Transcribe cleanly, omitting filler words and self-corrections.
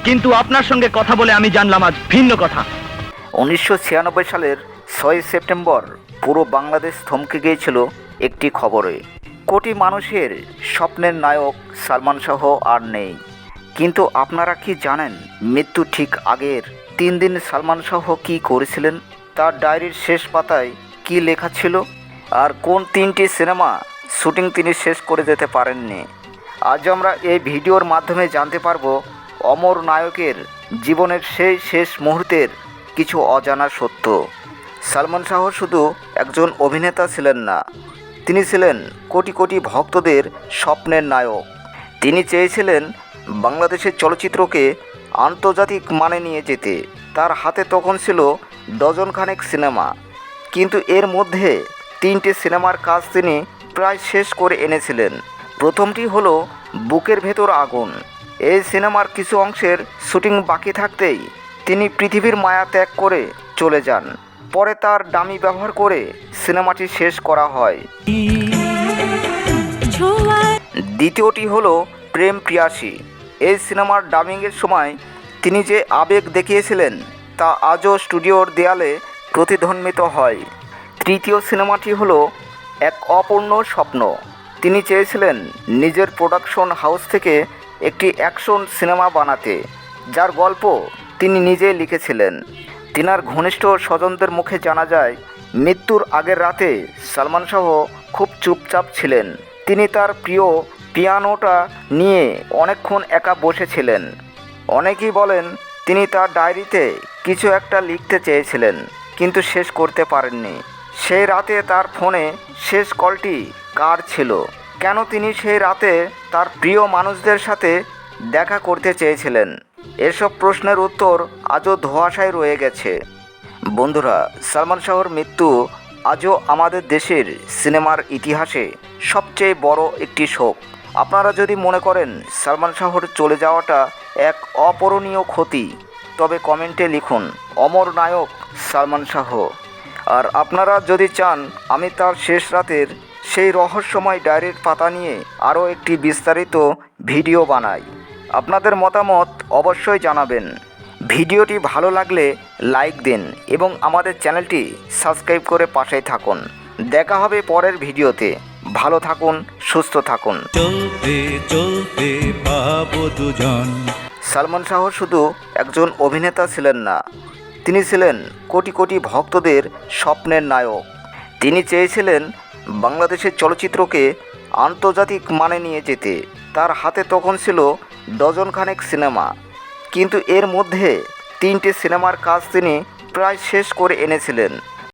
কিন্তু আপনার সঙ্গে কথা বলে আমি জানলাম আজ ভিন্ন কথা। 1996 সালের 6 সেপ্টেম্বর পুরো বাংলাদেশ থমকে গিয়েছিল একটি খবরে। কোটি মানুষের স্বপ্নের নায়ক সালমান শাহ আর নেই। কিন্তু আপনারা কি জানেন মৃত্যু ঠিক আগের 3 দিন সালমান শাহ কী করেছিলেন? তার ডায়েরির শেষ পাতায় কি লেখা ছিল? আর কোন 3টি সিনেমা শুটিং তিনি শেষ করে যেতে পারেননি? আজ আমরা এই ভিডিওর মাধ্যমে জানতে পারবো অমর নায়কের জীবনের সেই শেষ মুহূর্তের কিছু অজানা সত্য। সালমান শাহ শুধু একজন অভিনেতা ছিলেন না, তিনি ছিলেন কোটি কোটি ভক্তদের স্বপ্নের নায়ক। তিনি চেয়েছিলেন বাংলাদেশের চলচ্চিত্রকে আন্তর্জাতিক মানে নিয়ে যেতে। তার হাতে তখন ছিল ডজনখানেক সিনেমা, কিন্তু এর মধ্যে 3টে সিনেমার কাজ তিনি প্রায় শেষ করে এনেছিলেন। প্রথমটি হলো বুকের ভেতর আগুন। এই সিনেমার কিছু অংশের শুটিং বাকি থাকতেই তিনি পৃথিবীর মায়া ত্যাগ করে চলে যান। পরে তার ডামি ব্যবহার করে সিনেমাটি শেষ করা হয়। দ্বিতীয়টি হলো প্রেম প্রিয়াসী। এই সিনেমার ডাবিংয়ের সময় তিনি যে আবেগ দেখিয়েছিলেন তা আজও স্টুডিওর দেয়ালে প্রতিধ্বনিত হয়। তৃতীয় সিনেমাটি হলো এক অপূর্ণ স্বপ্ন। তিনি চেয়েছিলেন নিজের প্রোডাকশন হাউস থেকে একটি অ্যাকশন সিনেমা বানাতে, যার গল্প তিনি নিজে লিখেছিলেন। তিনার ঘনিষ্ঠ স্বজনদের মুখে জানা যায় মৃত্যুর আগের রাতে সালমান শাহ খুব চুপচাপ ছিলেন। তিনি তার প্রিয় পিয়ানোটা নিয়ে অনেকক্ষণ একা বসেছিলেন। অনেকেই বলেন তিনি তার ডায়েরিতে কিছু একটা লিখতে চেয়েছিলেন, কিন্তু শেষ করতে পারেননি। সেই রাতে তার ফোনে শেষ কলটি কার ছিল? কেন তিনি সেই রাতে তার প্রিয় মানুষদের সাথে দেখা করতে চেয়েছিলেন? এসব প্রশ্নের উত্তর আজও ধোঁয়াশায় রয়ে গেছে। বন্ধুরা, সালমান শাহর মৃত্যু আজও আমাদের দেশের সিনেমার ইতিহাসে সবচেয়ে বড় একটি শোক। আপনারা যদি মনে করেন সালমান শাহর চলে যাওয়াটা এক অপূরণীয় ক্ষতি, তবে কমেন্টে লিখুন অমর নায়ক সালমান শাহ। আর আপনারা যদি চান আমি তার শেষ রাতের সেই রহস্যময় ডায়েরির পাতা নিয়ে আরও একটি বিস্তারিত ভিডিও বানাই, আপনাদের মতামত অবশ্যই জানাবেন। ভিডিওটি ভালো লাগলে লাইক দিন এবং আমাদের চ্যানেলটি সাবস্ক্রাইব করে পাশেই থাকুন। দেখা হবে পরের ভিডিওতে। ভালো থাকুন, সুস্থ থাকুন। চলতে চলতে পাবো দুজন। সালমান শাহ শুধু একজন অভিনেতা ছিলেন না, তিনি ছিলেন কোটি কোটি ভক্তদের স্বপ্নের নায়ক। তিনি চেয়েছিলেন বাংলাদেশের চলচ্চিত্রকে আন্তর্জাতিক মানে নিয়ে যেতে। তার হাতে তখন ছিল ডজনখানেক সিনেমা, কিন্তু এর মধ্যে 3টে সিনেমার কাজ তিনি প্রায় শেষ করে এনেছিলেন।